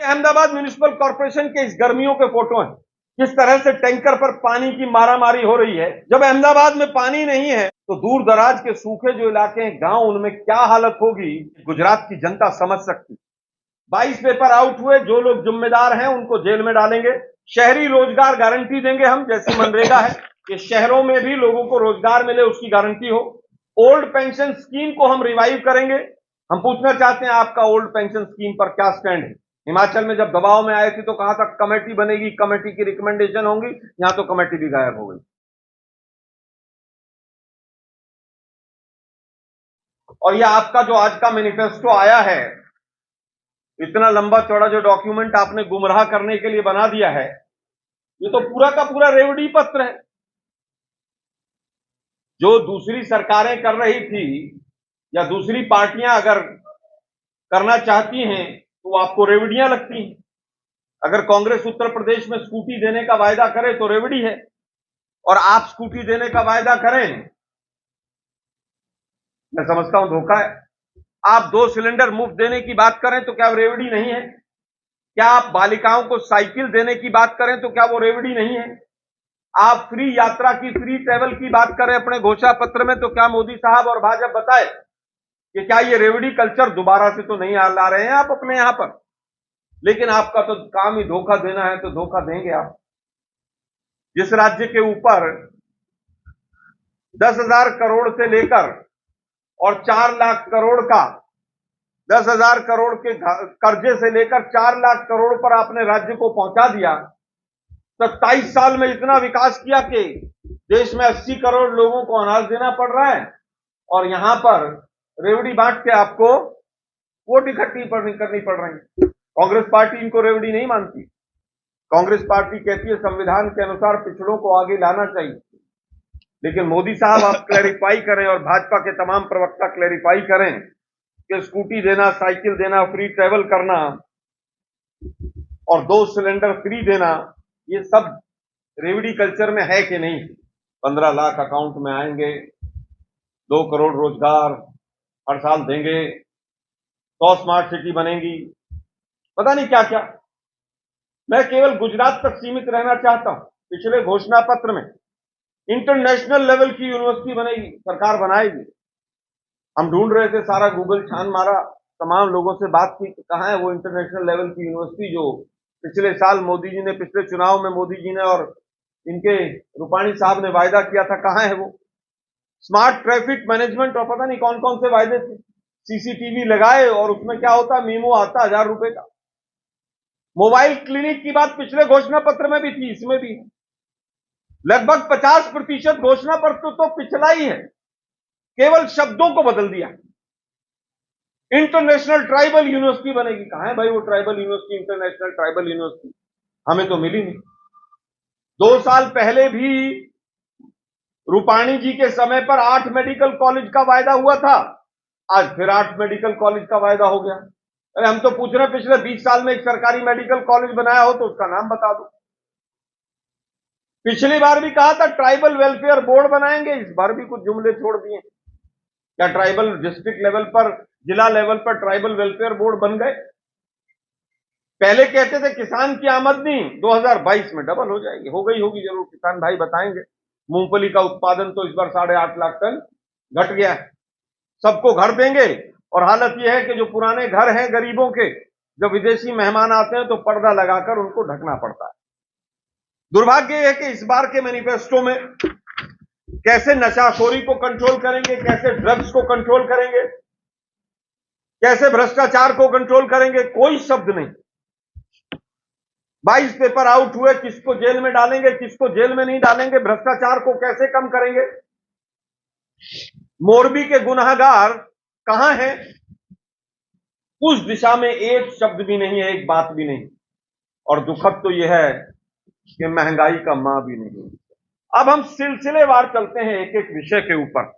Ahmedabad municipal corporation के इस गर्मियों के फोटो हैं, किस तरह से टैंकर पर पानी की मारामारी हो रही है। जब अहमदाबाद में पानी नहीं है तो दूर दराज के सूखे जो इलाके हैं, गांव, उनमें क्या हालत होगी गुजरात की जनता समझ सकती। 22 पेपर आउट हुए, जो लोग जिम्मेदार हैं उनको जेल में डालेंगे। शहरी रोजगार गारंटी देंगे हम, जैसी मनरेगा है कि शहरों में भी लोगों को रोजगार मिले, उसकी गारंटी हो। ओल्ड पेंशन स्कीम को हम रिवाइव करेंगे। हम पूछना चाहते हैं आपका ओल्ड पेंशन स्कीम पर क्या स्टैंड है। हिमाचल में जब दबाव में आए थे तो कहा था कमेटी बनेगी, कमेटी की रिकमेंडेशन होंगी, यहां तो कमेटी भी गायब हो गई। और यह आपका जो आज का मैनिफेस्टो आया है, इतना लंबा चौड़ा जो डॉक्यूमेंट आपने गुमराह करने के लिए बना दिया है, ये तो पूरा का पूरा रेवड़ी पत्र है। जो दूसरी सरकारें कर रही थी या दूसरी पार्टियां अगर करना चाहती हैं तो आपको रेवड़ियां लगती हैं। अगर कांग्रेस उत्तर प्रदेश में स्कूटी देने का वायदा करे तो रेवड़ी है, और आप स्कूटी देने का वायदा करें, मैं समझता हूं धोखा है। आप 2 सिलेंडर मुफ्त देने की बात करें तो क्या वो रेवड़ी नहीं है? क्या आप बालिकाओं को साइकिल देने की बात करें तो क्या वो रेवड़ी नहीं है? आप फ्री यात्रा की, फ्री ट्रेवल की बात करें अपने घोषणा पत्र में, तो क्या मोदी साहब और भाजपा बताए कि क्या ये रेवड़ी कल्चर दोबारा से तो नहीं ला रहे हैं आप अपने यहां पर? लेकिन आपका तो काम ही धोखा देना है, तो धोखा देंगे आप। जिस राज्य के ऊपर 10,000 करोड़ से लेकर और 4 लाख करोड़ का, 10,000 करोड़ के कर्जे से लेकर 4 लाख करोड़ पर आपने राज्य को पहुंचा दिया। 27 साल में इतना विकास किया कि देश में 80 करोड़ लोगों को अनाज देना पड़ रहा है, और यहां पर रेवड़ी बांट के आपको वोट इकट्ठी करनी पड़ रही है। कांग्रेस पार्टी इनको रेवड़ी नहीं मानती। कांग्रेस पार्टी कहती है संविधान के अनुसार पिछड़ों को आगे लाना चाहिए। लेकिन मोदी साहब आप क्लैरिफाई करें और भाजपा के तमाम प्रवक्ता क्लैरिफाई करें कि स्कूटी देना, साइकिल देना, फ्री ट्रेवल करना और 2 सिलेंडर फ्री देना, ये सब रेवड़ी कल्चर में है कि नहीं? 15 लाख अकाउंट में आएंगे, 2 करोड़ रोजगार हर साल देंगे, 100 स्मार्ट सिटी बनेंगी, पता नहीं क्या क्या। मैं केवल गुजरात तक सीमित रहना चाहता हूं। पिछले घोषणा पत्र में इंटरनेशनल लेवल की यूनिवर्सिटी बनेगी, सरकार बनाएगी। हम ढूंढ रहे थे, सारा गूगल छान मारा, तमाम लोगों से बात की कि कहां है वो इंटरनेशनल लेवल की यूनिवर्सिटी जो पिछले साल मोदी जी ने, पिछले चुनाव में मोदी जी ने और इनके रूपाणी साहब ने वायदा किया था, कहां है वो? स्मार्ट ट्रैफिक मैनेजमेंट और पता नहीं कौन कौन से वायदे थे। सीसीटीवी लगाए और उसमें क्या होता, मीमो आता 1,000 रुपए का। मोबाइल क्लिनिक की बात पिछले घोषणा पत्र में भी थी, इसमें भी। लगभग 50% घोषणा पत्र तो पिछला ही है, केवल शब्दों को बदल दिया। इंटरनेशनल ट्राइबल यूनिवर्सिटी बनेगी, कहां है भाई वो tribal university, international tribal university? हमें तो मिली नहीं। 2 साल पहले भी रूपाणी जी के समय पर 8 मेडिकल कॉलेज का वायदा हुआ था, आज फिर 8 मेडिकल कॉलेज का वायदा हो गया। अरे हम तो पूछ रहे हैं, पिछले 20 साल में एक सरकारी मेडिकल कॉलेज बनाया हो तो उसका नाम बता दो। पिछली बार भी कहा था ट्राइबल वेलफेयर बोर्ड बनाएंगे, इस बार भी कुछ जुमले छोड़ दिए। क्या ट्राइबल डिस्ट्रिक्ट लेवल पर, जिला लेवल पर ट्राइबल वेलफेयर बोर्ड बन गए? पहले कहते थे किसान की आमदनी 2022 में डबल हो जाएगी, हो गई होगी जरूर, किसान भाई बताएंगे। मूंगफली का उत्पादन तो इस बार 8.5 लाख टन घट गया है। सबको घर देंगे, और हालत यह है कि जो पुराने घर हैं गरीबों के, जब विदेशी मेहमान आते हैं तो पर्दा लगाकर उनको ढकना पड़ता है। दुर्भाग्य यह है कि इस बार के मैनिफेस्टो में कैसे नशाखोरी को कंट्रोल करेंगे, कैसे ड्रग्स को कंट्रोल करेंगे, कैसे भ्रष्टाचार को कंट्रोल करेंगे, कोई शब्द नहीं। 22 पेपर आउट हुए, किसको जेल में डालेंगे, किसको जेल में नहीं डालेंगे, भ्रष्टाचार को कैसे कम करेंगे, मोरबी के गुनहगार कहां हैं, उस दिशा में एक शब्द भी नहीं है, एक बात भी नहीं। और दुखद तो यह है कि महंगाई का मां भी नहीं। अब हम सिलसिलेवार चलते हैं एक एक विषय के ऊपर।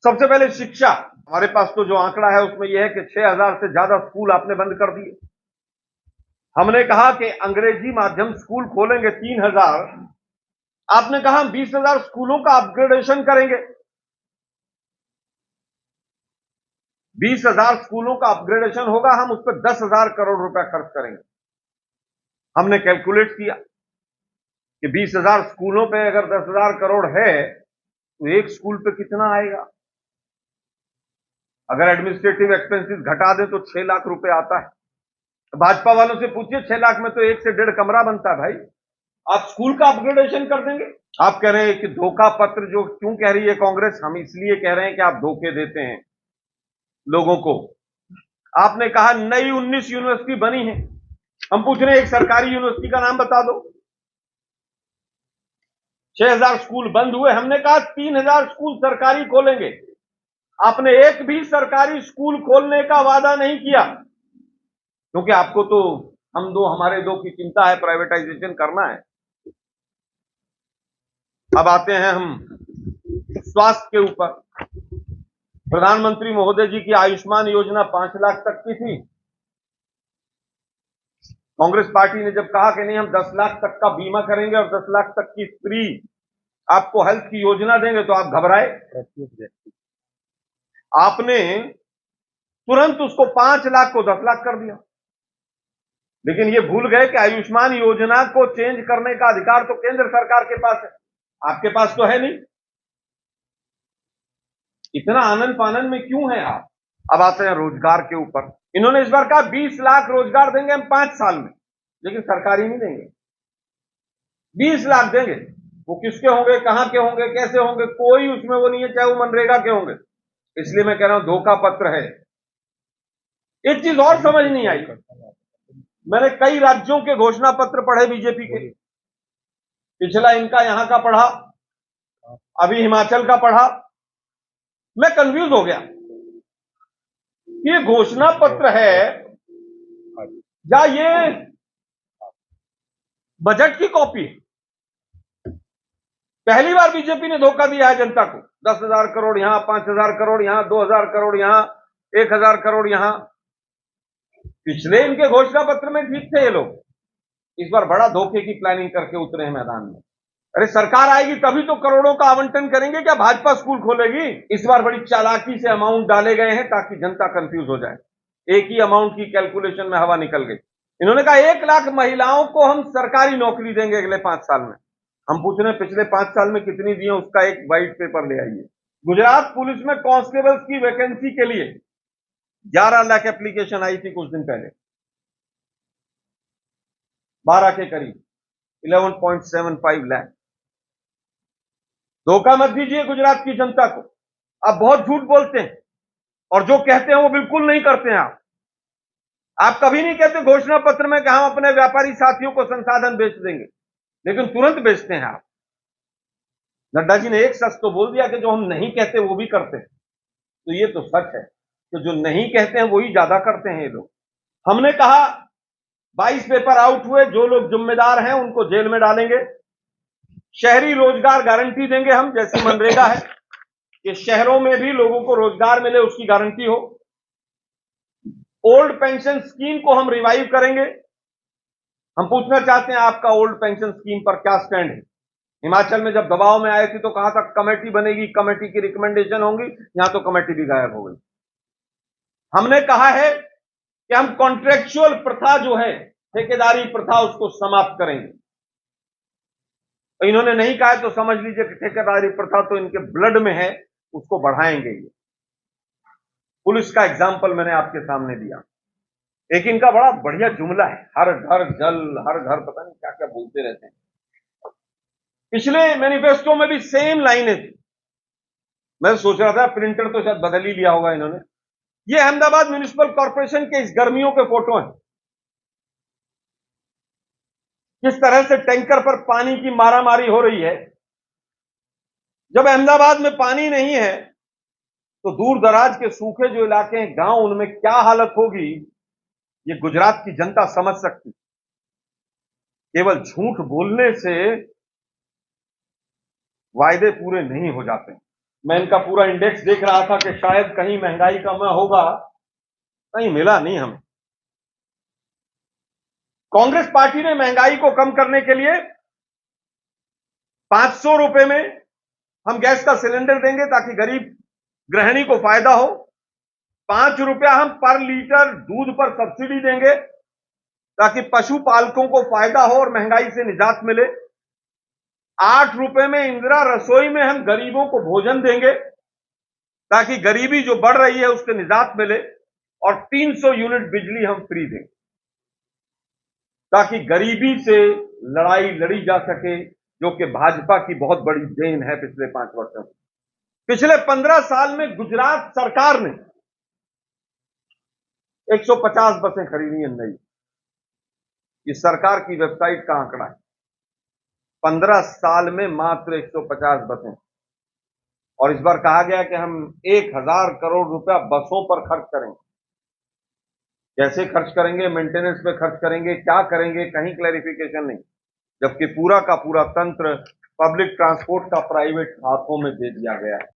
सबसे पहले शिक्षा। हमारे पास तो जो आंकड़ा है उसमें यह है कि 6,000 से ज्यादा स्कूल आपने बंद कर दिए। हमने कहा कि अंग्रेजी माध्यम स्कूल खोलेंगे 3,000, आपने कहा 20,000 स्कूलों का अपग्रेडेशन करेंगे। 20,000 स्कूलों का अपग्रेडेशन होगा, हम उस पर 10,000 करोड़ रुपया खर्च करेंगे। हमने कैलकुलेट किया कि 20,000 स्कूलों पे अगर 10,000 करोड़ है तो एक स्कूल पे कितना आएगा? अगर एडमिनिस्ट्रेटिव एक्सपेंसेस घटा दें तो 6 लाख रुपए आता है। भाजपा वालों से पूछिए, 6 लाख में तो 1 से 1.5 कमरा बनता है भाई। आप स्कूल का अपग्रेडेशन कर देंगे। आप कह रहे हैं कि धोखा पत्र जो क्यों कह रही है कांग्रेस, हम इसलिए कह रहे हैं कि आप धोखे देते हैं लोगों को। आपने कहा नई 19 यूनिवर्सिटी बनी है, हम पूछ रहे हैं एक सरकारी यूनिवर्सिटी का नाम बता दो। 6,000 स्कूल बंद हुए, हमने कहा 3,000 स्कूल सरकारी खोलेंगे। आपने एक भी सरकारी स्कूल खोलने का वादा नहीं किया, क्योंकि आपको तो हम दो हमारे दो की चिंता है, प्राइवेटाइजेशन करना है। अब आते हैं हम स्वास्थ्य के ऊपर। प्रधानमंत्री महोदय जी की आयुष्मान योजना 5 लाख तक की थी। कांग्रेस पार्टी ने जब कहा कि नहीं हम 10 लाख तक का बीमा करेंगे और 10 लाख तक की फ्री आपको हेल्थ की योजना देंगे, तो आप घबराए। आपने तुरंत उसको 5 लाख को 10 लाख कर दिया। लेकिन ये भूल गए कि आयुष्मान योजना को चेंज करने का अधिकार तो केंद्र सरकार के पास है, आपके पास तो है नहीं। इतना आनंद फानन में क्यों है आप? अब आते हैं रोजगार के ऊपर। इन्होंने इस बार कहा 20 लाख रोजगार देंगे हम 5 साल में, लेकिन सरकारी नहीं देंगे। 20 लाख देंगे, वो किसके होंगे, कहां के होंगे, कैसे होंगे, कोई उसमें वो नहीं है, चाहे वो मनरेगा के होंगे। इसलिए मैं कह रहा हूं धोखा पत्र है। एक चीज और समझ नहीं आई, मैंने कई राज्यों के घोषणा पत्र पढ़े बीजेपी के। पिछला इनका यहां का पढ़ा, अभी हिमाचल का पढ़ा, मैं कंफ्यूज हो गया। ये घोषणा पत्र है या ये बजट की कॉपी है? पहली बार बीजेपी ने धोखा दिया है जनता को। 10,000 करोड़ यहां, 5,000 करोड़ यहां, 2,000 करोड़ यहां, 1,000 करोड़ यहां। पिछले इनके घोषणा पत्र में ठीक थे ये लोग, इस बार बड़ा धोखे की प्लानिंग करके उतरे हैं मैदान में। अरे सरकार आएगी तभी तो करोड़ों का आवंटन करेंगे, क्या भाजपा स्कूल खोलेगी? इस बार बड़ी चालाकी से अमाउंट डाले गए हैं ताकि जनता कंफ्यूज हो जाए। एक ही अमाउंट की कैलकुलेशन में हवा निकल गई। इन्होंने कहा 1 लाख महिलाओं को हम सरकारी नौकरी देंगे अगले 5 साल में। हम पूछ रहे हैं पिछले 5 साल में कितनी दी है, उसका एक व्हाइट पेपर ले आइए। गुजरात पुलिस में कांस्टेबल्स की वैकेंसी के लिए 11 लाख एप्लीकेशन आई थी कुछ दिन पहले, 12 के करीब, 11.75 लाख। धोखा मत दीजिए गुजरात की जनता को। आप बहुत झूठ बोलते हैं और जो कहते हैं वो बिल्कुल नहीं करते हैं। आप कभी नहीं कहते घोषणा पत्र में कि हम अपने व्यापारी साथियों को संसाधन बेच देंगे, लेकिन तुरंत बेचते हैं आप। नड्डा जी ने एक सच तो बोल दिया कि जो हम नहीं कहते वो भी करते हैं, तो ये तो सच है कि जो नहीं कहते हैं वही ज्यादा करते हैं ये लोग। हमने कहा 22 पेपर आउट हुए, जो लोग जिम्मेदार हैं उनको जेल में डालेंगे। शहरी रोजगार गारंटी देंगे हम, जैसी मनरेगा है कि शहरों में भी लोगों को रोजगार मिले, उसकी गारंटी हो। ओल्ड पेंशन स्कीम को हम रिवाइव करेंगे। हम पूछना चाहते हैं आपका ओल्ड पेंशन स्कीम पर क्या स्टैंड है? हिमाचल में जब दबाव में आए थे तो कहा था कमेटी बनेगी, कमेटी की रिकमेंडेशन होंगी, यहां तो कमेटी भी गायब हो गई। हमने कहा है कि हम कॉन्ट्रेक्चुअल प्रथा जो है, ठेकेदारी प्रथा, उसको समाप्त करेंगे। तो इन्होंने नहीं कहा है तो समझ लीजिए कि ठेकेदारी प्रथा तो इनके ब्लड में है, उसको बढ़ाएंगे ये। पुलिस का एग्जाम्पल मैंने आपके सामने दिया। एक इनका बड़ा बढ़िया जुमला है, हर घर जल, हर घर पता नहीं क्या क्या बोलते रहते हैं। पिछले मैनिफेस्टो में भी सेम लाइनें थी। मैं सोच रहा था प्रिंटर तो शायद बदल ही लिया होगा इन्होंने। ये अहमदाबाद म्युनिसिपल कॉर्पोरेशन के इस गर्मियों के फोटो हैं, किस तरह से टैंकर पर पानी की मारामारी हो रही है। जब अहमदाबाद में पानी नहीं है तो दूर दराज के सूखे जो इलाके हैं, गांव, उनमें क्या हालत होगी ये गुजरात की जनता समझ सकती। केवल झूठ बोलने से वायदे पूरे नहीं हो जाते। मैं इनका पूरा इंडेक्स देख रहा था कि शायद कहीं महंगाई कम होगा, कहीं मिला नहीं हमें। कांग्रेस पार्टी ने महंगाई को कम करने के लिए 500 रुपए में हम गैस का सिलेंडर देंगे ताकि गरीब गृहिणी को फायदा हो। ₹5 हम पर लीटर दूध पर सब्सिडी देंगे ताकि पशुपालकों को फायदा हो और महंगाई से निजात मिले। ₹8 में इंदिरा रसोई में हम गरीबों को भोजन देंगे ताकि गरीबी जो बढ़ रही है उससे निजात मिले। और 300 यूनिट बिजली हम फ्री देंगे ताकि गरीबी से लड़ाई लड़ी जा सके, जो कि भाजपा की बहुत बड़ी देन है पिछले 5 वर्षों में। पिछले 15 साल में गुजरात सरकार ने 150 बसें खरीदी हैं नई। इस सरकार की वेबसाइट का आंकड़ा है। 15 साल में मात्र 150 बसें। और इस बार कहा गया कि हम 1000 करोड़ रुपया बसों पर खर्च करेंगे। कैसे खर्च करेंगे, मेंटेनेंस पे खर्च करेंगे, क्या करेंगे, कहीं क्लैरिफिकेशन नहीं। जबकि पूरा का पूरा तंत्र पब्लिक ट्रांसपोर्ट का प्राइवेट हाथों में दे दिया गया है।